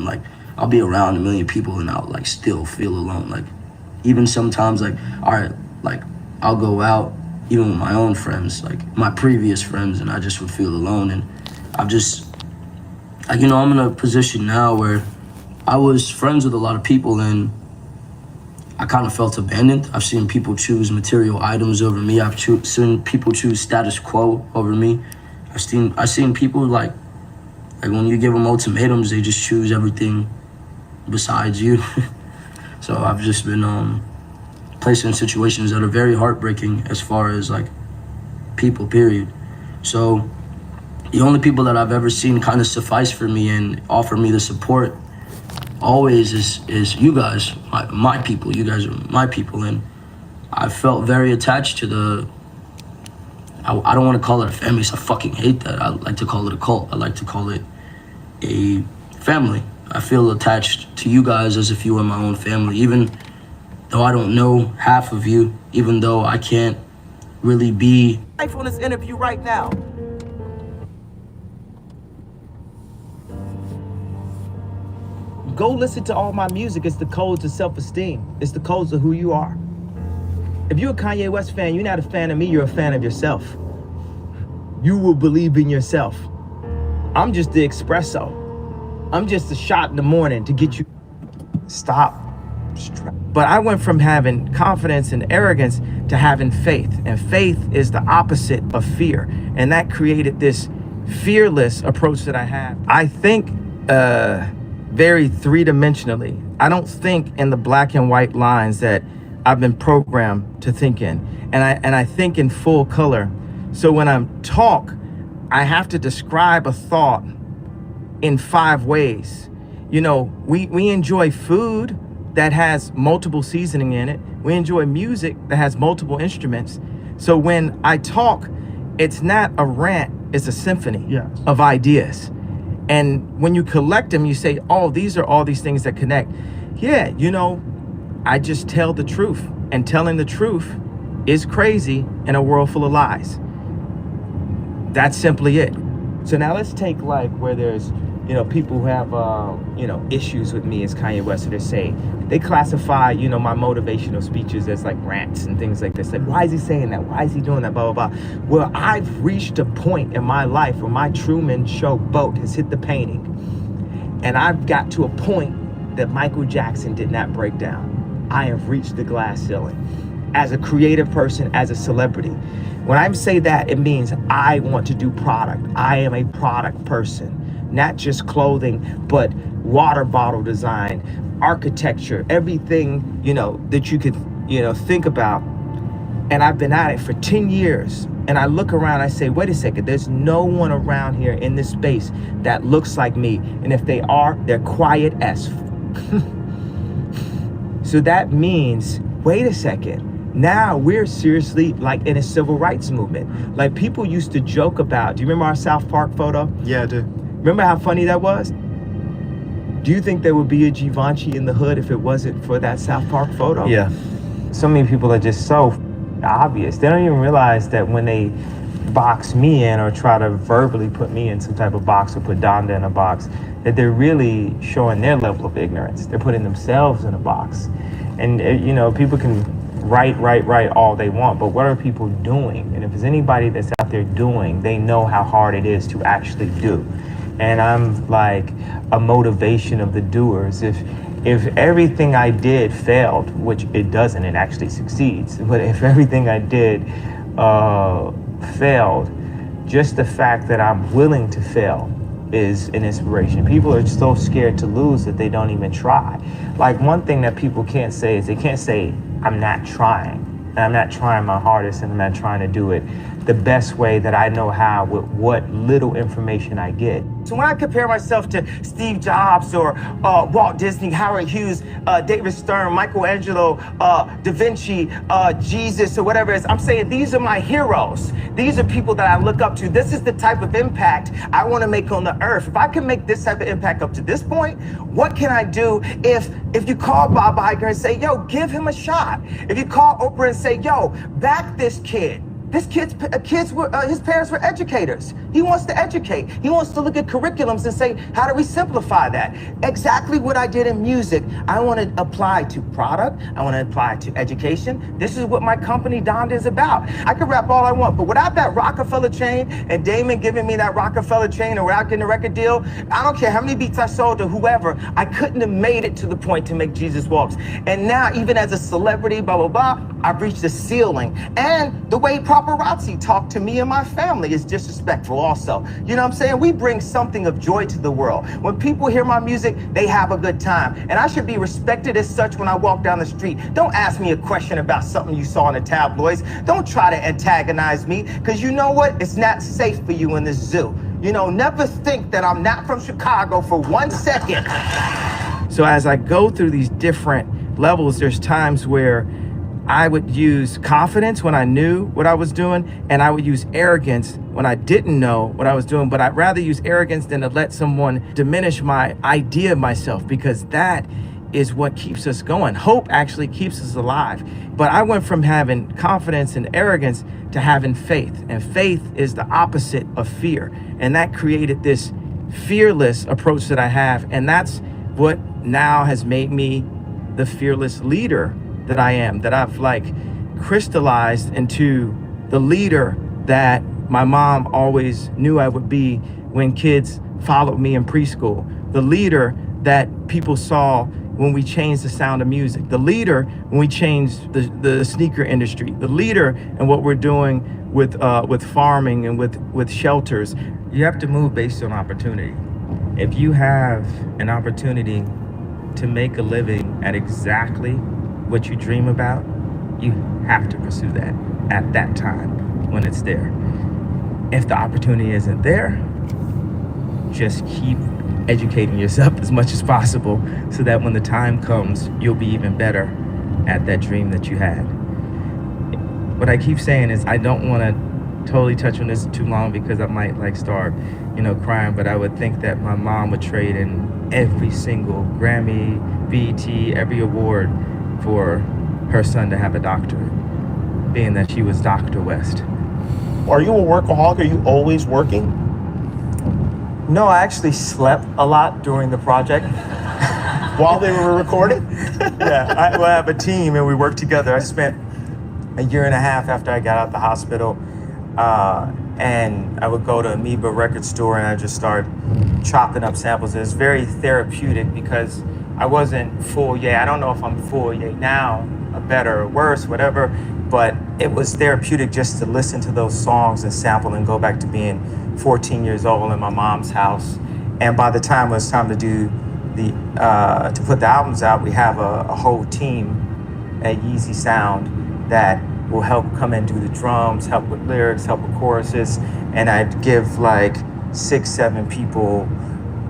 Like, I'll be around a million people and I'll like still feel alone. Like, even sometimes, like, all right, like, I'll go out even with my own friends, like my previous friends, and I just would feel alone. And I've just, like, you know, I'm in a position now where I was friends with a lot of people and I kind of felt abandoned. I've seen people choose material items over me. I've seen people choose status quo over me. I've seen people like when you give them ultimatums, they just choose everything besides you. So I've just been placed in situations that are very heartbreaking as far as like people, period. So the only people that I've ever seen kind of suffice for me and offer me the support always is you guys, my people. You guys are my people, and I felt very attached to the, I don't want to call it a family, so I fucking hate that. I like to call it a cult. I like to call it a family. I feel attached to you guys as if you were my own family, even though I don't know half of you, even though I can't really be life on this interview right now. Go listen to all my music. It's the codes of self-esteem. It's the codes of who you are. If you're a Kanye West fan, you're not a fan of me, you're a fan of yourself. You will believe in yourself. I'm just the espresso. I'm just a shot in the morning to get you stop. But I went from having confidence and arrogance to having faith. And faith is the opposite of fear. And that created this fearless approach that I have. I think very three-dimensionally. I don't think in the black and white lines that I've been programmed to think in. And I think in full color. So when I talk, I have to describe a thought in 5 ways. You know, we enjoy food that has multiple seasoning in it. We enjoy music that has multiple instruments. So when I talk, it's not a rant, it's a symphony of ideas. And when you collect them, you say, oh, these are all these things that connect. Yeah, you know, I just tell the truth. And telling the truth is crazy in a world full of lies. That's simply it. So now let's take like where there's, you know, people who have, you know, issues with me as Kanye West, or they classify, you know, my motivational speeches as like rants and things like this. Like, why is he saying that? Why is he doing that? Blah, blah, blah. Well, I've reached a point in my life where my Truman Show boat has hit the painting. And I've got to a point that Michael Jackson did not break down. I have reached the glass ceiling. As a creative person, as a celebrity. When I say that, it means I want to do product. I am a product person. Not just clothing, but water bottle design, architecture, everything, you know, that you could, you know, think about. And I've been at it for 10 years. And I look around, I say, wait a second, there's no one around here in this space that looks like me. And if they are, they're quiet as So that means, wait a second. Now we're seriously like in a civil rights movement. Like people used to joke about, do you remember our South Park photo? Yeah, I do. Remember how funny that was? Do you think there would be a Givenchy in the hood if it wasn't for that South Park photo? Yeah. So many people are just so obvious. They don't even realize that when they box me in or try to verbally put me in some type of box or put Donda in a box, that they're really showing their level of ignorance. They're putting themselves in a box. And, you know, people can write all they want, but what are people doing? And if there's anybody that's out there doing, they know how hard it is to actually do. And I'm like a motivation of the doers. If everything I did failed, which it doesn't, it actually succeeds. But if everything I did failed, just the fact that I'm willing to fail is an inspiration. People are so scared to lose that they don't even try. Like one thing that people can't say is they can't say, I'm not trying. And I'm not trying my hardest and I'm not trying to do it the best way that I know how with what little information I get. So when I compare myself to Steve Jobs or Walt Disney, Howard Hughes, David Stern, Michelangelo, Da Vinci, Jesus, or whatever it is, I'm saying these are my heroes. These are people that I look up to. This is the type of impact I want to make on the earth. If I can make this type of impact up to this point, what can I do if you call Bob Iger and say, yo, give him a shot? If you call Oprah and say, yo, back this kid. This his parents were educators. He wants to educate. He wants to look at curriculums and say, how do we simplify that? Exactly what I did in music, I want to apply to product. I want to apply to education. This is what my company, Donda, is about. I can rap all I want, but without that Rockefeller chain and Damon giving me that Rockefeller chain or without getting a record deal, I don't care how many beats I sold to whoever, I couldn't have made it to the point to make Jesus Walks. And now, even as a celebrity, blah, blah, blah, I've reached a ceiling. And the way paparazzi talk to me and my family is disrespectful also. You know what I'm saying? We bring something of joy to the world. When people hear my music, they have a good time. And I should be respected as such when I walk down the street. Don't ask me a question about something you saw in the tabloids. Don't try to antagonize me, because you know what? It's not safe for you in this zoo. You know, never think that I'm not from Chicago for 1 second. So as I go through these different levels, there's times where I would use confidence when I knew what I was doing, and I would use arrogance when I didn't know what I was doing. But I'd rather use arrogance than to let someone diminish my idea of myself, because that is what keeps us going. Hope actually keeps us alive. But I went from having confidence and arrogance to having faith. And faith is the opposite of fear. And that created this fearless approach that I have. And that's what now has made me the fearless leader that I am, that I've like crystallized into the leader that my mom always knew I would be when kids followed me in preschool, the leader that people saw when we changed the sound of music, the leader when we changed the sneaker industry, the leader in what we're doing with farming and with shelters. You have to move based on opportunity. If you have an opportunity to make a living at exactly what you dream about, you have to pursue that at that time when it's there. If the opportunity isn't there, just keep educating yourself as much as possible so that when the time comes, you'll be even better at that dream that you had. What I keep saying is I don't want to totally touch on this too long because I might like start, crying, but I would think that my mom would trade in every single Grammy, BET, every award for her son to have a doctorate, being that she was Dr. West. Are you a workaholic? Are you always working? No, I actually slept a lot during the project. While they were recording? Yeah, I have a team and we work together. I spent a year and a half after I got out the hospital, and I would go to Amoeba record store and I just start chopping up samples. It was very therapeutic because I wasn't full yet. I don't know if I'm full yet now, or better or worse, whatever, but it was therapeutic just to listen to those songs and sample and go back to being 14 years old in my mom's house. And by the time it was time to do to put the albums out, we have a whole team at Yeezy Sound that will help come and do the drums, help with lyrics, help with choruses, and I'd give like 6-7 people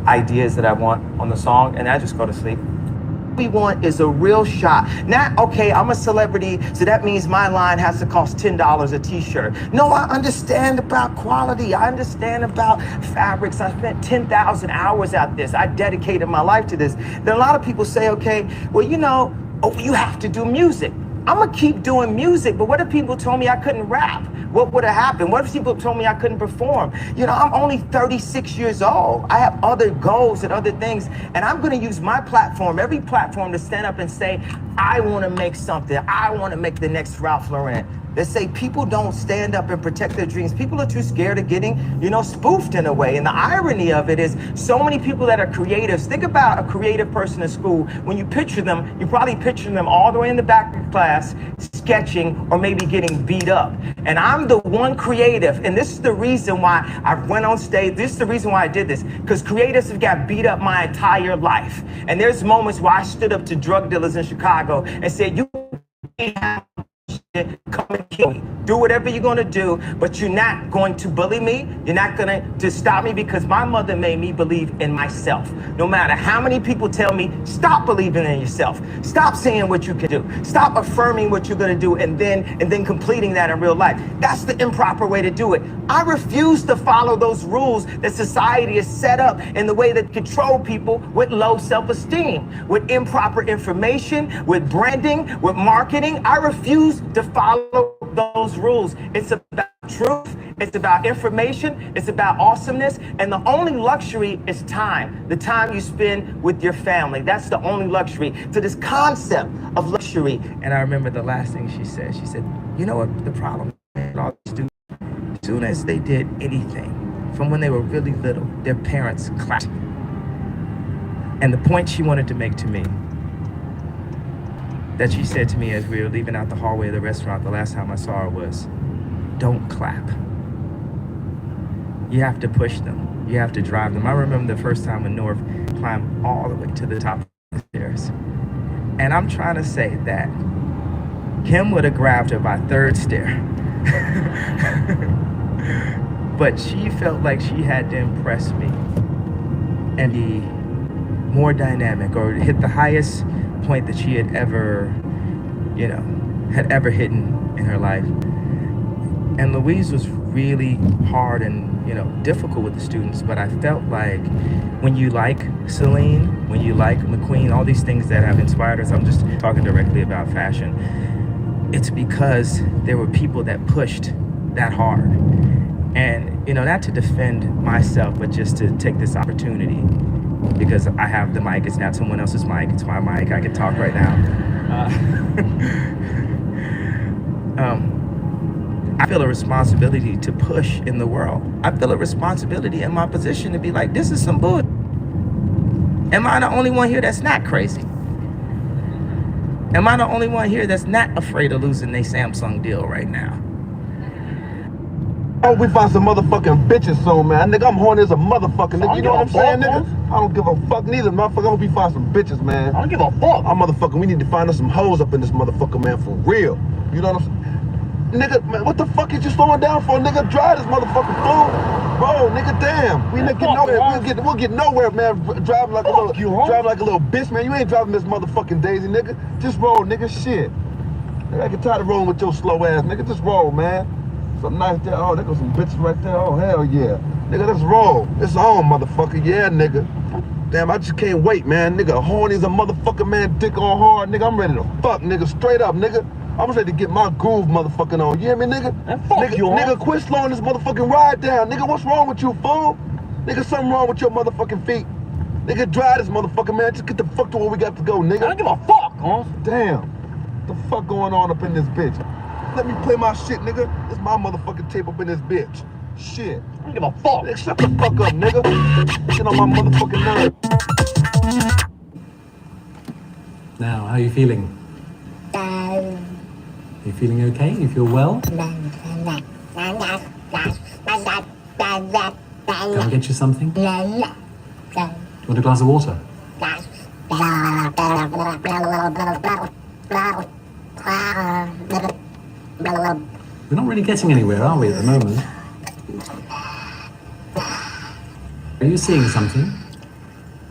ideas that I want on the song, and I just go to sleep. What we want is a real shot. Not, okay, I'm a celebrity, so that means my line has to cost $10 a t-shirt. No, I understand about quality. I understand about fabrics. I spent 10,000 hours at this. I dedicated my life to this. Then a lot of people say, okay, well, you have to do music. I'm gonna keep doing music, but what if people told me I couldn't rap? What would have happened? What if people told me I couldn't perform? I'm only 36 years old. I have other goals and other things, and I'm gonna use my platform, every platform, to stand up and say, I wanna make something. I wanna make the next Ralph Lauren. They say people don't stand up and protect their dreams. People are too scared of getting, spoofed in a way. And the irony of it is so many people that are creatives. Think about a creative person in school. When you picture them, you probably picture them all the way in the back of class, sketching or maybe getting beat up. And I'm the one creative. And this is the reason why I went on stage. This is the reason why I did this. Because creatives have got beat up my entire life. And there's moments where I stood up to drug dealers in Chicago and said, you can't have come and kill me. Do whatever you're gonna do, but you're not going to bully me. You're not gonna to stop me, because my mother made me believe in myself. No matter how many people tell me, stop believing in yourself. Stop saying what you can do. Stop affirming what you're gonna do and then completing that in real life. That's the improper way to do it. I refuse to follow those rules that society has set up in the way that control people with low self-esteem, with improper information, with branding, with marketing. I refuse to follow those rules. It's about truth, it's about information, it's about awesomeness, and the only luxury is time. The time you spend with your family. That's the only luxury. To this concept of luxury. And I remember the last thing she said, you know what the problem is? All these students, as soon as they did anything, from when they were really little, their parents clapped. And the point she wanted to make to me, that she said to me as we were leaving out the hallway of the restaurant the last time I saw her, was, don't clap. You have to push them. You have to drive them. I remember the first time when North climbed all the way to the top of the stairs. And I'm trying to say that Kim would have grabbed her by third stair. But she felt like she had to impress me and be more dynamic, or hit the highest point that she had ever, had ever hidden in her life. And Louise was really hard and, difficult with the students, but I felt like when you like Celine, when you like McQueen, all these things that have inspired us, I'm just talking directly about fashion, it's because there were people that pushed that hard. And, not to defend myself, but just to take this opportunity, because I have the mic, it's not someone else's mic, it's my mic, I can talk right now. I feel a responsibility to push in the world. I feel a responsibility in my position to be like, this is some bullshit. Am I the only one here that's not crazy? Am I the only one here that's not afraid of losing their Samsung deal right now? Oh, we find some motherfucking bitches soon, man. Nigga, I'm horny as a motherfucker, nigga. You know what I'm saying, nigga? I don't give a fuck neither, motherfucker. I hope we find some bitches, man. I don't give a fuck. I'm motherfucker. We need to find us some hoes up in this motherfucker, man, for real. You know what I'm saying? Nigga, man, what the fuck is you slowing down for, nigga? Drive this motherfucking fool. Bro, nigga, damn. We ain't get nowhere. We'll get nowhere, man. Driving like a little bitch, man. You ain't driving this motherfucking Daisy, nigga. Just roll, nigga. Shit. Nigga, I get tired of rolling with your slow ass, nigga. Just roll, man. Some nice there. Oh, there goes some bitches right there. Oh, hell yeah. Nigga, let's roll. It's on, motherfucker. Yeah, nigga. Damn, I just can't wait, man. Nigga, horny as a motherfucker, man. Dick on hard, nigga. I'm ready to fuck, nigga. Straight up, nigga. I'm ready to get my groove motherfucking on. You hear me, nigga? Nigga, quit slowing this motherfucking ride down. Nigga, what's wrong with you, fool? Nigga, something wrong with your motherfucking feet. Nigga, drive this motherfucker, man. Just get the fuck to where we got to go, nigga. I don't give a fuck, huh? Damn. What the fuck going on up in this bitch? Let me play my shit, nigga. This my motherfucking tape up in this bitch. Shit. I don't give a fuck. Nigga, shut the fuck up, nigga. Get on my motherfucking nerve. Now, how are you feeling? You feeling okay? You feel well? Can I get you something? You want a glass of water? We're not really getting anywhere, are we, at the moment? Are you seeing something?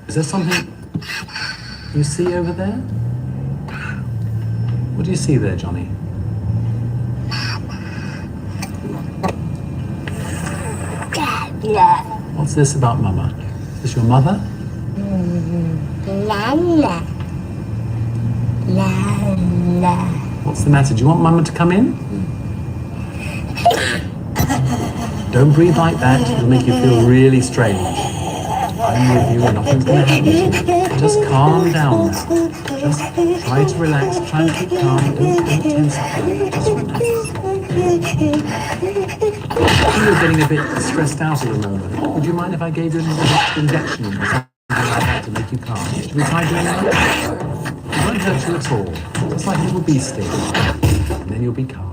Is there something you see over there? What do you see there, Johnny? What's this about Mama? Is this your mother? What's the matter? Do you want Mama to come in? Don't breathe like that. It'll make you feel really strange. I'm with you. Nothing's going to happen to you. Just calm down now. Just try to relax. Try and keep calm. Don't tense up. Just relax. You're getting a bit stressed out at the moment. Would you mind if I gave you an injection or something like that to make you calm? Should we try doing that? It won't hurt you at all. Just like a little bee sting. And then you'll be calm.